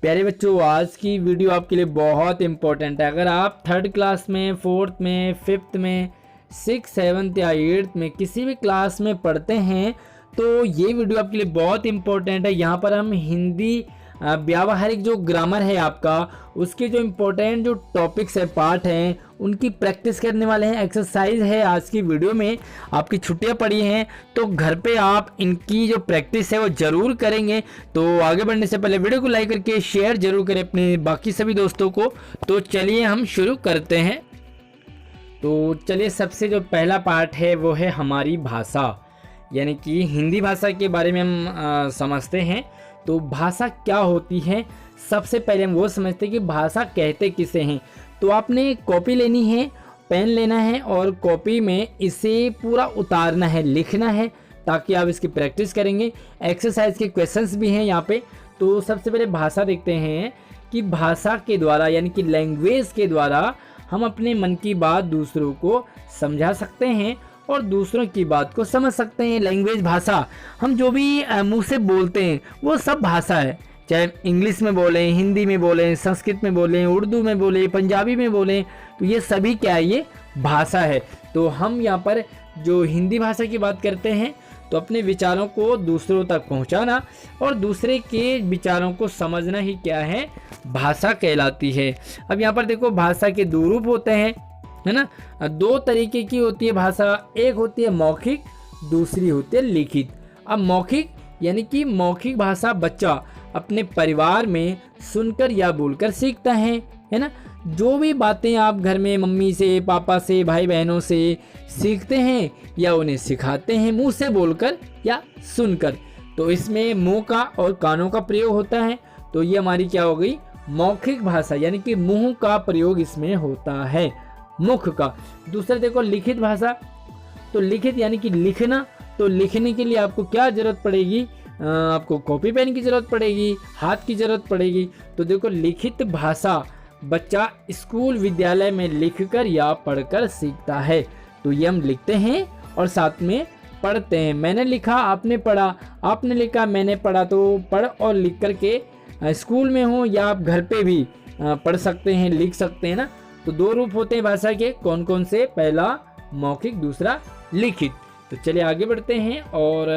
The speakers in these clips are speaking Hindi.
प्यारे बच्चों, आज की वीडियो आपके लिए बहुत इंपॉर्टेंट है। अगर आप थर्ड क्लास में, फोर्थ में, फिफ्थ में, सिक्स, सेवन्थ या एट्थ में किसी भी क्लास में पढ़ते हैं तो ये वीडियो आपके लिए बहुत इंपॉर्टेंट है। यहाँ पर हम हिंदी व्यावहारिक जो ग्रामर है आपका, उसके जो इम्पोर्टेंट जो टॉपिक्स है, पार्ट हैं, उनकी प्रैक्टिस करने वाले हैं। एक्सरसाइज है आज की वीडियो में। आपकी छुट्टियां पड़ी हैं तो घर पे आप इनकी जो प्रैक्टिस है वो ज़रूर करेंगे। तो आगे बढ़ने से पहले वीडियो को लाइक करके शेयर जरूर करें अपने बाकी सभी दोस्तों को। तो चलिए हम शुरू करते हैं। तो चलिए, सबसे जो पहला पार्ट है वो है हमारी भाषा, यानी कि हिंदी भाषा के बारे में हम समझते हैं। तो भाषा क्या होती है, सबसे पहले हम वो समझते हैं कि भाषा कहते किसे हैं। तो आपने कॉपी लेनी है, पेन लेना है और कॉपी में इसे पूरा उतारना है, लिखना है, ताकि आप इसकी प्रैक्टिस करेंगे। एक्सरसाइज के क्वेश्चंस भी हैं यहाँ पे। तो सबसे पहले भाषा देखते हैं कि भाषा के द्वारा, यानी कि लैंग्वेज के द्वारा हम अपने मन की बात दूसरों को समझा सकते हैं और दूसरों की बात को समझ सकते हैं। लैंग्वेज, भाषा, हम जो भी मुंह से बोलते हैं वो सब भाषा है। चाहे इंग्लिश में बोलें, हिंदी में बोलें, संस्कृत में बोलें, उर्दू में बोलें, पंजाबी में बोलें, तो ये सभी क्या है, ये भाषा है। तो हम यहाँ पर जो हिंदी भाषा की बात करते हैं तो अपने विचारों को दूसरों तक पहुँचाना और दूसरे के विचारों को समझना ही क्या है, भाषा कहलाती है। अब यहाँ पर देखो, भाषा के दो रूप होते हैं, है ना। दो तरीके की होती है भाषा, एक होती है मौखिक, दूसरी होती है लिखित। अब मौखिक यानी कि मौखिक भाषा बच्चा अपने परिवार में सुनकर या बोलकर सीखता है ना। जो भी बातें आप घर में मम्मी से, पापा से, भाई बहनों से सीखते हैं या उन्हें सिखाते हैं मुंह से बोलकर या सुनकर, तो इसमें मुंह का और कानों का प्रयोग होता है। तो ये हमारी क्या हो गई, मौखिक भाषा, यानी कि मुंह का प्रयोग इसमें होता है, मुख का। दूसरा देखो लिखित भाषा। तो लिखित यानी कि लिखना। तो लिखने के लिए आपको क्या जरूरत पड़ेगी, आपको कॉपी पेन की जरूरत पड़ेगी, हाथ की जरूरत पड़ेगी। तो देखो, लिखित भाषा बच्चा स्कूल विद्यालय में लिखकर या पढ़कर सीखता है। तो ये हम लिखते हैं और साथ में पढ़ते हैं। मैंने लिखा, आपने पढ़ा, आपने लिखा, मैंने पढ़ा। तो पढ़ और लिख करके स्कूल में हो या आप घर पे भी पढ़ सकते हैं, लिख सकते हैं ना। तो दो रूप होते हैं भाषा के, कौन कौन से, पहला मौखिक, दूसरा लिखित। तो चलिए आगे बढ़ते हैं। और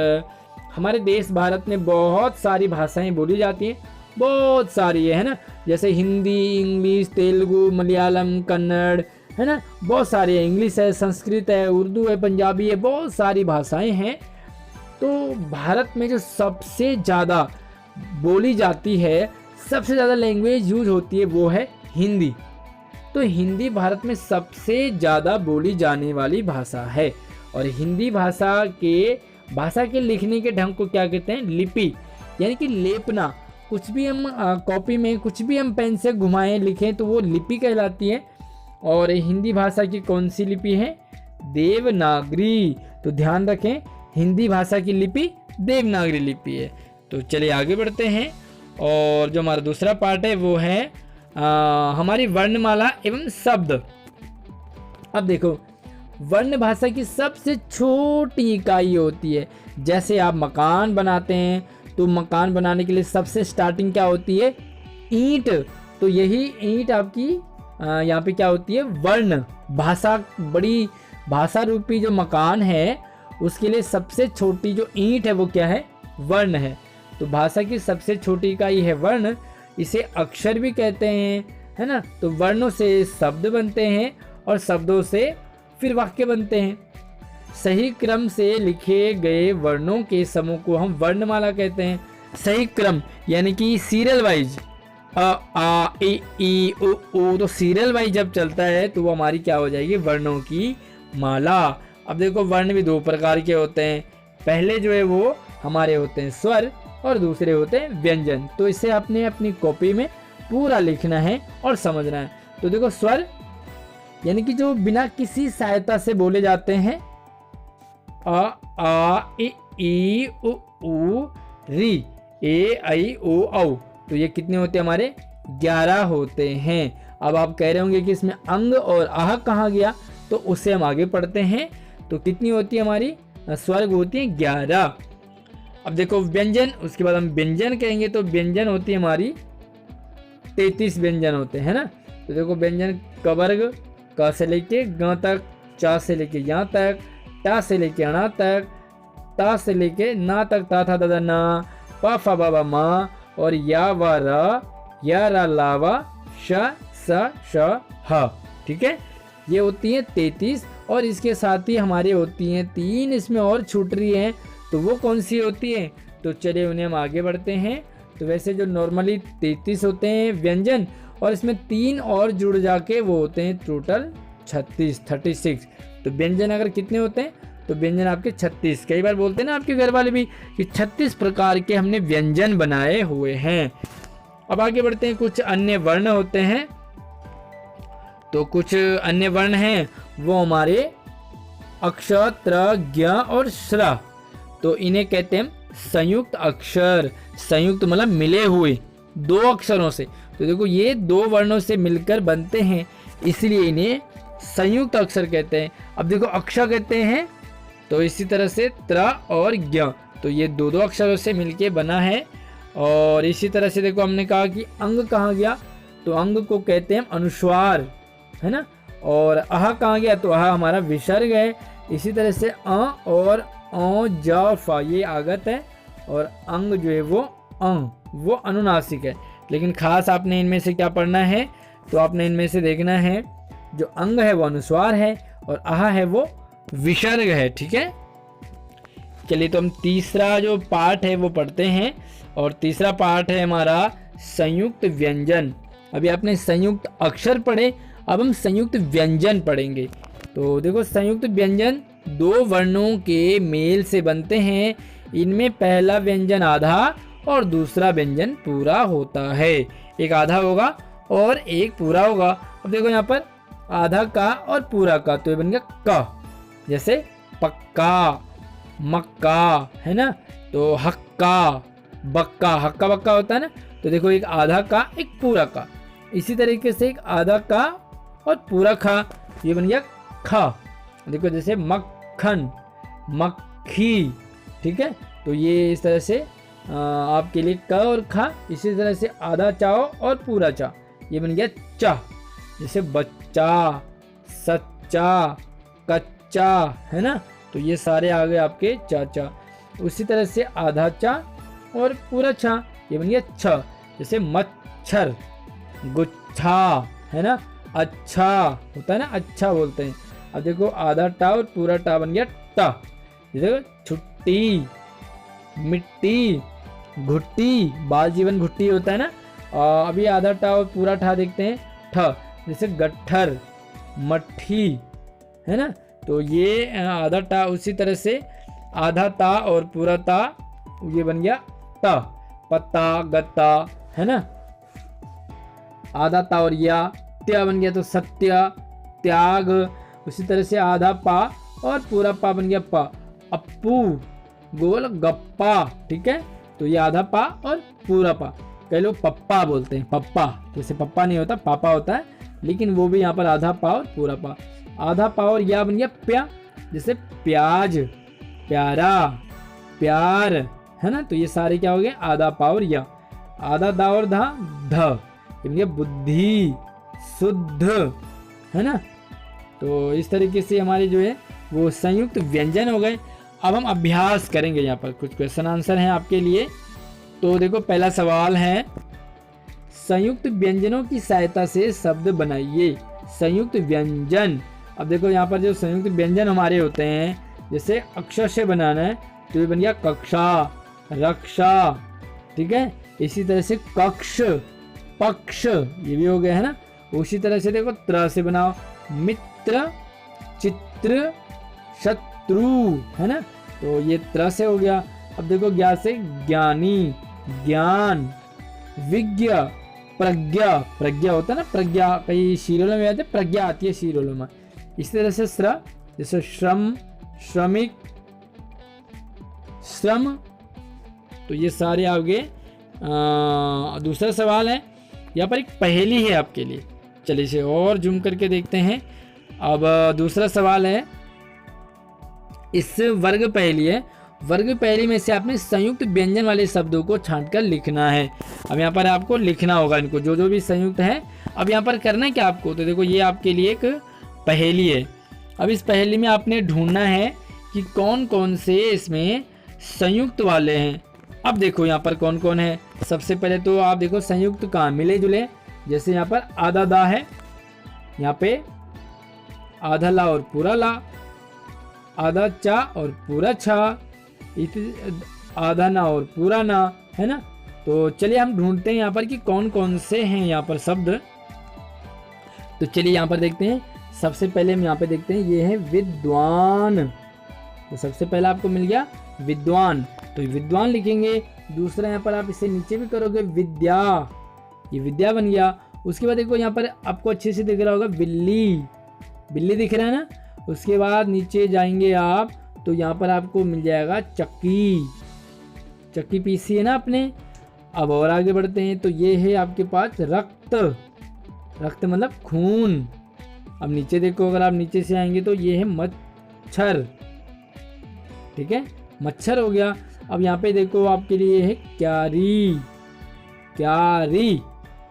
हमारे देश भारत में बहुत सारी भाषाएं बोली जाती हैं, बहुत सारी है ना। जैसे हिंदी, इंग्लिश, तेलुगु, मलयालम, कन्नड़, है ना, बहुत सारी है। इंग्लिश है, संस्कृत है, उर्दू है, पंजाबी है, बहुत सारी भाषाएं हैं। तो भारत में जो सबसे ज़्यादा बोली जाती है, सबसे ज़्यादा लैंग्वेज यूज होती है, वो है हिंदी। तो हिंदी भारत में सबसे ज़्यादा बोली जाने वाली भाषा है। और हिंदी भाषा के लिखने के ढंग को क्या कहते हैं, लिपि, यानी कि लेपना। कुछ भी हम कॉपी में कुछ भी हम पेन से घुमाएं, लिखें, तो वो लिपि कहलाती है। और हिंदी भाषा की कौन सी लिपि है, देवनागरी। तो ध्यान रखें, हिंदी भाषा की लिपि देवनागरी लिपि है। तो चलिए आगे बढ़ते हैं। और जो हमारा दूसरा पार्ट है वो है हमारी वर्णमाला एवं शब्द। अब देखो, वर्ण भाषा की सबसे छोटी इकाई होती है। जैसे आप मकान बनाते हैं तो मकान बनाने के लिए सबसे स्टार्टिंग क्या होती है, ईंट। तो यही ईंट आपकी यहाँ पे क्या होती है, वर्ण भाषा। बड़ी भाषा रूपी जो मकान है उसके लिए सबसे छोटी जो ईंट है वो क्या है, वर्ण है। तो भाषा की सबसे छोटी इकाई है वर्ण। इसे अक्षर भी कहते हैं, है ना। तो वर्णों से शब्द बनते हैं और शब्दों से फिर वाक्य बनते हैं। सही क्रम से लिखे गए वर्णों के समूह को हम वर्णमाला कहते हैं। सही क्रम यानी कि सीरियल वाइज, अ, आ, ई, उ। तो सीरियल वाइज जब चलता है तो वो हमारी क्या हो जाएगी, वर्णों की माला। अब देखो, वर्ण भी दो प्रकार के होते हैं। पहले जो है वो हमारे होते हैं स्वर और दूसरे होते हैं व्यंजन। तो इसे आपने अपनी कॉपी में पूरा लिखना है और समझना है। तो देखो, स्वर यानी कि जो बिना किसी सहायता से बोले जाते हैं, अ, आ, ई, उ, री, ए, आई, ओ, औ। तो ये कितने होते हैं हमारे, 11 होते हैं। अब आप कह रहे होंगे कि इसमें अंग और आह कहाँ गया, तो उससे हम आगे पढ़ते हैं। तो कितनी होती है हमारी, स्वर्ग होती है 11। अब देखो व्यंजन, उसके बाद हम व्यंजन कहेंगे। तो व्यंजन होती है हमारी 33 व्यंजन होते हैं ना। तो देखो व्यंजन क वर्ग, क से लेके ग तक, च से लेके यहाँ तक, ट से लेके अणा तक, ता से लेके ना तक, ता था दादा ना, प फ ब ब म, और या व र, या रा ला व, श स श ह। ठीक है, ये होती है 33। और इसके साथ ही हमारे होती हैं 3 इसमें और छूट रही हैं, तो वो कौन सी होती है? तो चलिए उन्हें हम आगे बढ़ते हैं। तो वैसे जो नॉर्मली 33 होते हैं व्यंजन, और इसमें 3 और जुड़ जाके वो होते हैं टोटल 36। तो व्यंजन अगर कितने होते हैं? तो व्यंजन आपके 36। कई बार बोलते हैं ना आपके घर वाले भी कि 36 प्रकार के हमने व्यंजन बनाए हुए हैं। अब आगे बढ़ते हैं। कुछ अन्य वर्ण होते हैं। तो कुछ अन्य वर्ण हैं वो हमारे अक्ष, त्र, ज्ञ और श्र। तो इन्हें कहते हैं संयुक्त अक्षर। संयुक्त मतलब मिले हुए 2 अक्षरों से। तो देखो ये 2 वर्णों से मिलकर बनते हैं, इसलिए इन्हें संयुक्त अक्षर कहते हैं। अब देखो अक्ष कहते हैं, तो इसी तरह से त्र और ज्ञ, तो ये 2 अक्षरों से मिलके बना है। और इसी तरह से देखो हमने कहा कि अंग कहाँ गया? तो अंग को कहते हैं अनुस्वार, है ना। और अह कहाँ गया? तो अह हमारा विसर्ग है। इसी तरह से अ और औ, ज, फ ये आगत है, और अंग जो है वो अंग, वो अनुनासिक है। लेकिन खास आपने इनमें से क्या पढ़ना है? तो आपने इनमें से देखना है जो अंग है वो अनुस्वार है, और अह है वो विसर्ग है। ठीक है, चलिए तो हम तीसरा जो पार्ट है वो पढ़ते हैं। और तीसरा पार्ट है हमारा संयुक्त व्यंजन। अभी आपने संयुक्त अक्षर पढ़े, अब हम संयुक्त व्यंजन पढ़ेंगे। तो देखो संयुक्त व्यंजन 2 वर्णों के मेल से बनते हैं। इनमें पहला व्यंजन आधा और दूसरा व्यंजन पूरा होता है। एक आधा होगा और एक पूरा होगा। अब देखो यहाँ पर आधा का और पूरा का, तो ये बन गया क। जैसे पक्का, मक्का, है ना। तो हक्का, बक्का, हक्का बक्का होता है ना। तो देखो एक आधा का, एक पूरा का। इसी तरीके से एक आधा का और पूरा खा, ये बन गया खा। देखो जैसे मक्खन, मक्खी। ठीक है, तो ये इस तरह से आपके लिए क और खा। इसी तरह से आधा चाओ और पूरा चा, ये बन गया चा। जैसे बच्चा, सच्चा, कच्चा, है ना। तो ये सारे आ गए आपके चाचा। उसी तरह से आधा चा और पूरा छा, ये बन गया छ। जैसे मच्छर, गुच्छा, है ना। अच्छा होता है ना, अच्छा बोलते हैं। अब देखो आधा टा और पूरा टा बन गया टा। देखो छुट्टी, मिट्टी, घुट्टी, बाल जीवन घुट्टी होता है ना। अभी आधा टा और पूरा ठा देखते हैं, ठ। जैसे गट्ठर, मट्ठी, है ना। तो ये आधा टा, उसी तरह से आधा ता और पूरा ता, ये बन गया ता। पत्ता, गत्ता, है ना। आधा ता और या त्या बन गया तो सत्य, त्याग। उसी तरह से आधा पा और पूरा पा बन गया पा। अप्पू, गोल गप्पा। ठीक है, तो ये आधा पा और पूरा पा। कई लोग पप्पा बोलते हैं, पप्पा। जैसे पप्पा नहीं होता, पापा होता है, लेकिन वो भी यहाँ पर आधा पा और पूरा पा। आधा पा और या बन गया प्या। जैसे प्याज, प्यारा, प्यार, है ना। तो ये सारे क्या हो गए? आधा पा और या। आधा दा और धा, ध, ये बन गया बुद्धि, शुद्ध, है ना। तो इस तरीके से हमारे जो है वो संयुक्त व्यंजन हो गए। अब हम अभ्यास करेंगे। यहाँ पर कुछ क्वेश्चन आंसर हैं आपके लिए। तो देखो पहला सवाल है, संयुक्त व्यंजनों की सहायता से शब्द बनाइए। संयुक्त व्यंजन। अब देखो यहाँ पर जो संयुक्त व्यंजन हमारे होते हैं, जैसे अक्षर से बनाना है, तो ये बन गया कक्षा, रक्षा। ठीक है, इसी तरह से कक्ष, पक्ष, ये भी हो गया, है ना। उसी तरह से देखो त्र से बनाओ, मित्र, चित्र, शत्रु, है ना। तो ये त्र से हो गया। अब देखो ज्ञा से ज्ञानी, ज्ञान, विज्ञ, प्रज्ञा। प्रज्ञा होता है ना, प्रज्ञा कई शीरोलों में आते, प्रज्ञा आती है शीरोलों में। इसी तरह से श्र, जैसे श्रम, श्रमिक, श्रम। तो ये सारे आ गए। दूसरा सवाल है, यहाँ पर एक पहेली है आपके लिए। चलिए इसे और जूम करके देखते हैं। अब दूसरा सवाल है, इस वर्ग पहेली है वर्ग की पहली में से आपने संयुक्त व्यंजन वाले शब्दों को छांटकर लिखना है। अब यहाँ पर आपको लिखना होगा इनको, जो जो भी संयुक्त है। अब यहाँ पर करना है क्या आपको, तो देखो ये आपके लिए एक पहेली है। अब इस पहेली में आपने ढूंढना है कि कौन कौन से इसमें संयुक्त वाले हैं। अब देखो यहाँ पर कौन कौन है। सबसे पहले तो आप देखो संयुक्त कहाँ मिले जुले, जैसे यहाँ पर आधा दा है, यहाँ पे आधा ला और पूरा ला, आधा चा और पूरा छा, आधा ना और पूरा ना, है ना। तो चलिए हम ढूंढते हैं यहाँ पर कि कौन कौन से हैं यहाँ पर शब्द। तो चलिए यहाँ पर देखते हैं। सबसे पहले हम यहाँ पे देखते हैं, ये है विद्वान। तो सबसे पहला आपको मिल गया विद्वान, तो विद्वान लिखेंगे। दूसरा यहाँ पर आप इसे नीचे भी करोगे विद्या, ये विद्या बन गया। उसके बाद देखो यहाँ पर आपको अच्छे से दिख रहा होगा बिल्ली, बिल्ली दिख रहा है ना। उसके बाद नीचे जाएंगे आप तो यहाँ पर आपको मिल जाएगा चक्की, चक्की पीसी है ना आपने। अब और आगे बढ़ते हैं तो ये है आपके पास रक्त, रक्त मतलब खून। अब नीचे देखो, अगर आप नीचे से आएंगे तो ये है मच्छर, ठीक है, मच्छर हो गया। अब यहाँ पे देखो आपके लिए है क्यारी, क्यारी।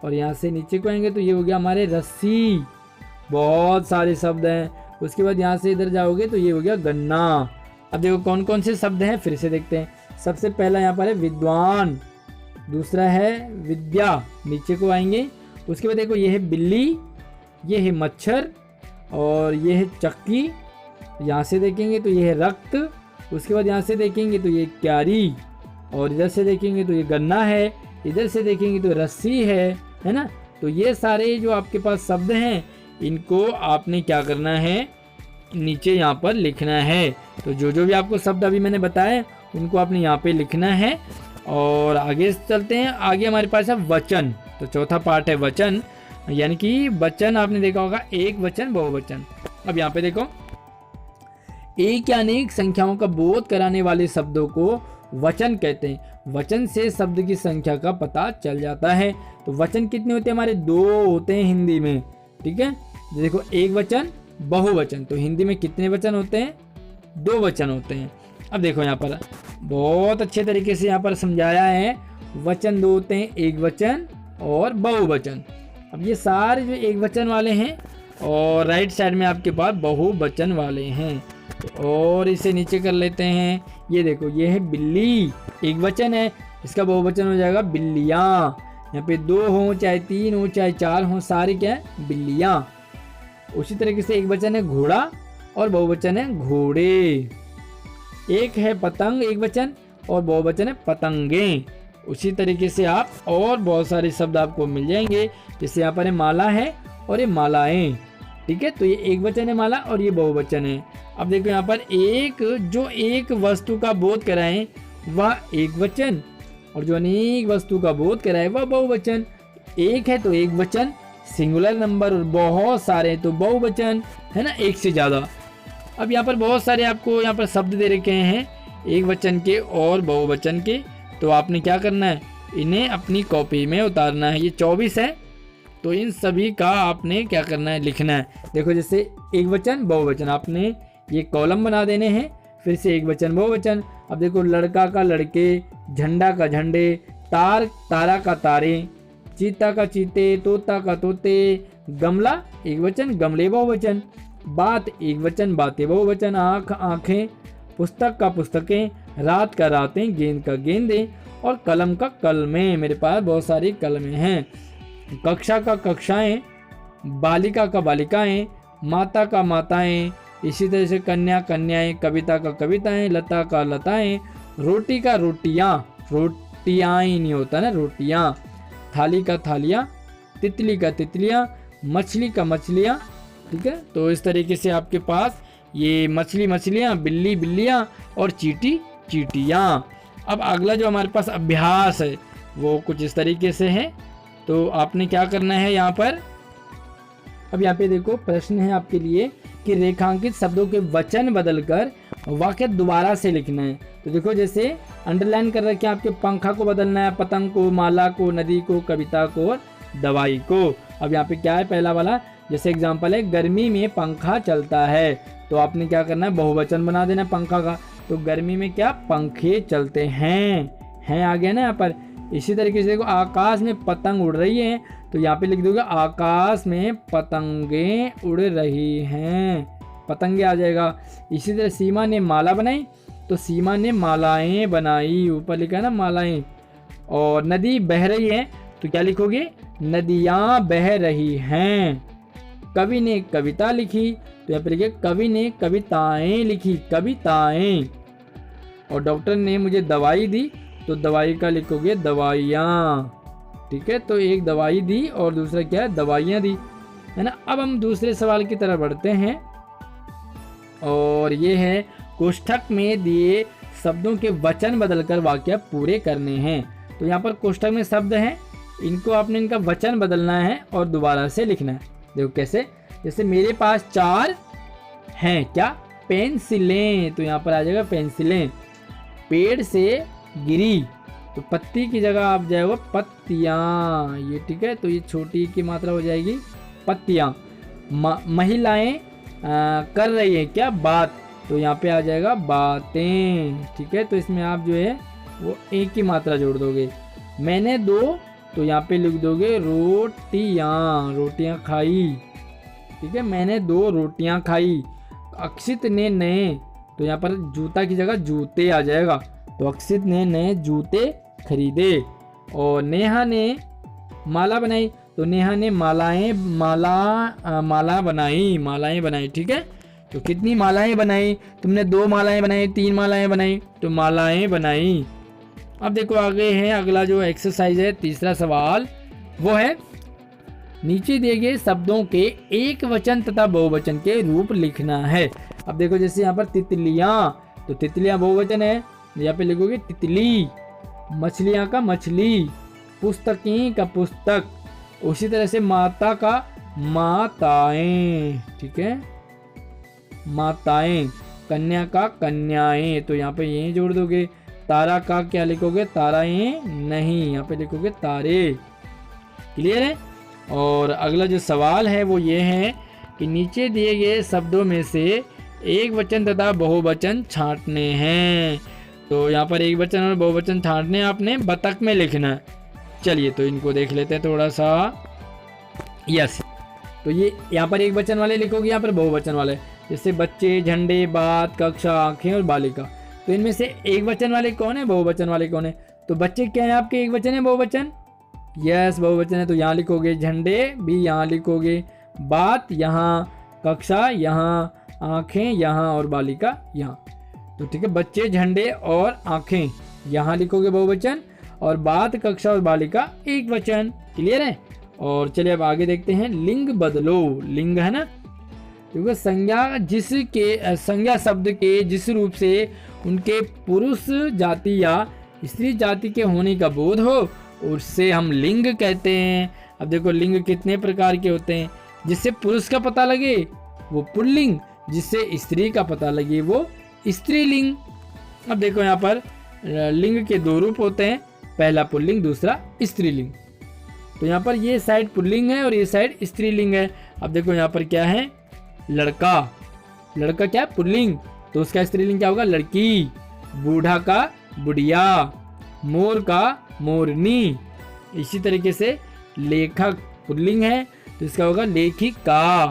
और यहाँ से नीचे को आएंगे तो ये हो गया हमारे रस्सी। बहुत सारे शब्द हैं। उसके बाद यहाँ से इधर जाओगे तो ये हो गया गन्ना। अब देखो कौन कौन से शब्द हैं, फिर से देखते हैं। सबसे पहला यहाँ पर है विद्वान, दूसरा है विद्या, नीचे को आएंगे। उसके बाद देखो ये है बिल्ली, ये है मच्छर और ये है चक्की। यहाँ से देखेंगे तो ये है रक्त। उसके बाद यहाँ से देखेंगे तो ये क्यारी, और इधर से देखेंगे तो ये गन्ना है, इधर से देखेंगे तो रस्सी है ना। तो ये सारे जो आपके पास शब्द हैं इनको आपने क्या करना है, नीचे यहाँ पर लिखना है। तो जो जो भी आपको शब्द अभी मैंने बताए उनको आपने यहाँ पे लिखना है। और आगे चलते हैं। आगे हमारे पास है वचन। तो चौथा पार्ट है वचन, यानी कि वचन आपने देखा होगा एक वचन बहुवचन। अब यहाँ पे देखो, एक या अनेक संख्याओं का बोध कराने वाले शब्दों को वचन कहते हैं। वचन से शब्द की संख्या का पता चल जाता है। तो वचन कितने होते हैं हमारे, दो होते हैं हिंदी में, ठीक है। देखो एक वचन बहुवचन, तो हिंदी में कितने वचन होते हैं, दो वचन होते हैं। अब देखो यहाँ पर बहुत अच्छे तरीके से यहाँ पर समझाया है। वचन दो होते हैं, एक वचन और बहुवचन। अब ये सारे जो एक वचन वाले हैं और राइट साइड में आपके पास बहुवचन वाले हैं। और इसे नीचे कर लेते हैं। ये देखो ये है बिल्ली, एक वचन है, इसका बहुवचन हो जाएगा बिल्लियाँ। यहाँ पे दो हो चाहे तीन हो चाहे चार हो, सारी क्या है, बिल्लियाँ। उसी तरीके से एक वचन है घोड़ा और बहुवचन है घोड़े। एक है पतंग एक वचन और बहुवचन है पतंगे। उसी तरीके से आप और बहुत सारे शब्द आपको मिल जाएंगे। जैसे यहाँ पर है माला है और ये मालाएं, ठीक है। तो ये एक वचन है माला और ये बहुवचन है। अब देखो यहाँ पर एक जो एक वस्तु का बोध कराए वह एक वचन, और जो अनेक वस्तु का बोध कराए वह बहुवचन। एक है तो एक वचन सिंगुलर नंबर, और बहुत सारे तो बहुवचन, है ना, एक से ज़्यादा। अब यहाँ पर बहुत सारे आपको यहाँ पर शब्द दे रखे हैं एक वचन के और बहुवचन के। तो आपने क्या करना है, इन्हें अपनी कॉपी में उतारना है। ये 24 है, तो इन सभी का आपने क्या करना है, लिखना है। देखो जैसे एक वचन बहुवचन, आपने ये कॉलम बना देने हैं। फिर से एक वचन बहुवचन। अब देखो लड़का का लड़के, झंडा का झंडे, तार तारा का तारे, चीता का चीते, तोता का तोते, गमला एक वचन गमले बहुवचन, बात एक वचन बातें बहुवचन, आँख आँखें, पुस्तक का पुस्तकें, रात का रातें, गेंद का गेंदे और कलम का कलमें। मेरे पास बहुत सारी कलमें हैं। कक्षा का कक्षाएं, बालिका का बालिकाएं, माता का माताएं, इसी तरह से कन्या कन्याएं, कविता का कविताएं, लता का लताएं, रोटी का रोटियां, रोटियां ही नहीं होता ना, रोटियां, थाली का थालियां, तितली का तितलियां, मछली का मछलियां, ठीक है। तो इस तरीके से आपके पास ये मछली मछलियां, बिल्ली बिल्लियां और चींटी चींटियां। अब अगला जो हमारे पास अभ्यास है वो कुछ इस तरीके से है। तो आपने क्या करना है यहाँ पर, अब यहाँ पे देखो प्रश्न है आपके लिए कि रेखांकित शब्दों के वचन बदलकर वाक्य दोबारा से लिखना है। तो देखो जैसे अंडरलाइन कर रखे हैं आपके, पंखा को बदलना है पतंग को, माला को, नदी को, कविता को और दवाई को। अब यहाँ पे क्या है, पहला वाला जैसे एग्जांपल है गर्मी में पंखा चलता है, तो आपने क्या करना है, बहुवचन बना देना पंखा का। तो गर्मी में क्या पंखे चलते हैं आ गया ना यहाँ पर। इसी तरीके से देखो आकाश में पतंग उड़ रही है, तो यहाँ पे लिख दोगे आकाश में पतंगें उड़ रही हैं, पतंगे आ जाएगा। इसी तरह सीमा ने माला बनाई, तो सीमा ने मालाएं बनाई, ऊपर लिखा है ना मालाएं। और नदी बह रही है, तो क्या लिखोगे नदियाँ बह रही हैं। कवि ने कविता लिखी, तो यहाँ पे लिखे कवि ने कविताएं लिखी, कविताएं। और डॉक्टर ने मुझे दवाई दी, तो दवाई का लिखोगे दवाइयाँ। ठीक है, तो एक दवाई दी और दूसरा क्या है दवाइयाँ दी, है ना। अब हम दूसरे सवाल की तरफ बढ़ते हैं, और ये है कोष्ठक में दिए शब्दों के वचन बदलकर वाक्य पूरे करने हैं। तो यहाँ पर कोष्ठक में शब्द हैं, इनको आपने इनका वचन बदलना है और दोबारा से लिखना है। देखो कैसे, जैसे मेरे पास 4 हैं क्या पेंसिलें, तो यहाँ पर आ जाएगा पेंसिलें। पेड़ से गिरी, तो पत्ती की जगह आप जाएगा पत्तियाँ, ये ठीक है, तो ये छोटी की मात्रा हो जाएगी पत्तियाँ। महिलाएं कर रही है क्या बात, तो यहाँ पे आ जाएगा बातें। ठीक है, तो इसमें आप जो है वो एक की मात्रा जोड़ दोगे। मैंने 2, तो यहाँ पे लिख दोगे रोटियाँ, रोटियाँ खाई। ठीक है, मैंने 2 रोटियाँ खाई। अक्षित ने नए, तो यहाँ पर जूता की जगह जूते आ जाएगा, तो अक्षित ने नए जूते खरीदे। और नेहा ने माला बनाई, तो नेहा ने माला बनाई। ठीक है, तो कितनी मालाएं बनाई, तुमने 2 मालाएं बनाई, 3 मालाएं बनाई, तो मालाएं बनाई। अब देखो आगे है अगला जो एक्सरसाइज है, तीसरा सवाल, वो है नीचे दिए गए शब्दों के एक वचन तथा बहुवचन के रूप लिखना है। अब देखो जैसे यहाँ पर तितलियाँ, तो तितलियाँ बहुवचन है, यहाँ पे लिखोगे तितली। मछलियाँ का मछली, पुस्तकें का पुस्तक, उसी तरह से माता का माताएं। ठीक है, माताएं। कन्या का कन्याएं, तो यहाँ पे ये जोड़ दोगे। तारा का क्या लिखोगे ताराएं नहीं, यहाँ पे लिखोगे तारे। क्लियर है। और अगला जो सवाल है वो ये है कि नीचे दिए गए शब्दों में से एक वचन तथा बहुवचन छांटने हैं। तो यहाँ पर एक वचन और बहुवचन छांटने आपने बतख में लिखना है। चलिए तो इनको देख लेते हैं थोड़ा सा। यस, तो ये यहाँ पर एक वचन वाले लिखोगे, यहाँ पर बहुवचन वाले, जैसे बच्चे, झंडे, बात, कक्षा, आंखें और बालिका। तो इनमें से एक वचन वाले कौन है, बहुवचन वाले कौन है? तो बच्चे क्या है आपके, एक वचन है, बहुवचन? यस, बहुवचन है। तो यहाँ लिखोगे, झंडे भी यहाँ लिखोगे, बात यहाँ, कक्षा यहाँ, आंखें यहाँ और बालिका यहाँ। तो ठीक है, बच्चे, झंडे और आंखें यहाँ लिखोगे बहुवचन, और बात, कक्षा और बालिका एक वचन। क्लियर है। और चलिए अब आगे देखते हैं। लिंग बदलो, लिंग है ना, क्योंकि संज्ञा शब्द के जिस रूप से उनके पुरुष जाति या स्त्री जाति के होने का बोध हो उससे हम लिंग कहते हैं। अब देखो लिंग कितने प्रकार के होते हैं। जिससे पुरुष का पता लगे वो पुल्लिंग, जिससे स्त्री का पता लगे वो स्त्रीलिंग। अब देखो यहाँ पर लिंग के 2 रूप होते हैं, पहला पुल्लिंग, दूसरा स्त्रीलिंग। तो यहाँ पर ये साइड पुल्लिंग है और ये साइड स्त्रीलिंग है। अब देखो यहाँ पर क्या है, लड़का, लड़का क्या है, पुल्लिंग, तो उसका स्त्रीलिंग क्या होगा, लड़की। बूढ़ा का बुढ़िया, मोर का मोरनी। इसी तरीके से लेखक पुल्लिंग है तो इसका होगा लेखिका।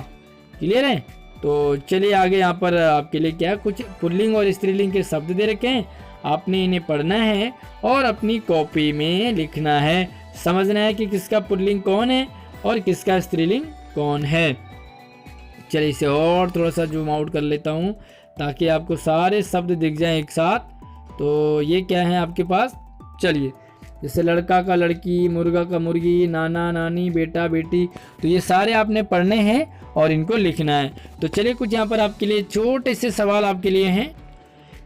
क्लियर है। तो चलिए आगे, यहाँ पर आपके लिए क्या कुछ पुल्लिंग और स्त्रीलिंग के शब्द दे रखे हैं, आपने इन्हें पढ़ना है और अपनी कॉपी में लिखना है, समझना है कि किसका पुल्लिंग कौन है और किसका स्त्रीलिंग कौन है। चलिए इसे और थोड़ा सा जूम आउट कर लेता हूँ ताकि आपको सारे शब्द दिख जाएं एक साथ। तो ये क्या है आपके पास, चलिए जैसे लड़का का लड़की, मुर्गा का मुर्गी, नाना नानी, बेटा बेटी, तो ये सारे आपने पढ़ने हैं और इनको लिखना है। तो चलिए कुछ यहाँ पर आपके लिए छोटे से सवाल आपके लिए हैं।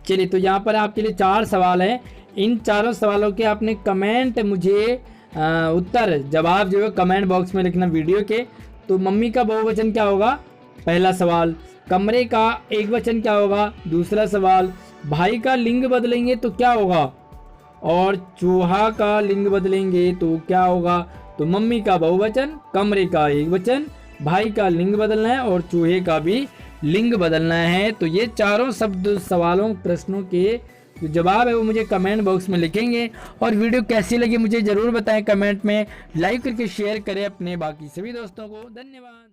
चलिए तो यहाँ पर आपके लिए 4 सवाल हैं। इन चारों सवालों के आपने कमेंट मुझे उत्तर जवाब जो है कमेंट बॉक्स में लिखना वीडियो के। तो मम्मी का बहुवचन क्या होगा, पहला सवाल। कमरे का एक वचन क्या होगा, दूसरा सवाल। भाई का लिंग बदलेंगे तो क्या होगा, और चूहा का लिंग बदलेंगे तो क्या होगा। तो मम्मी का बहुवचन, कमरे का एक वचन, भाई का लिंग बदलना है और चूहे का भी लिंग बदलना है। तो ये चारों शब्द सवालों प्रश्नों के जो जवाब है वो मुझे कमेंट बॉक्स में लिखेंगे। और वीडियो कैसी लगी मुझे ज़रूर बताएं कमेंट में, लाइक करके शेयर करें अपने बाकी सभी दोस्तों को। धन्यवाद।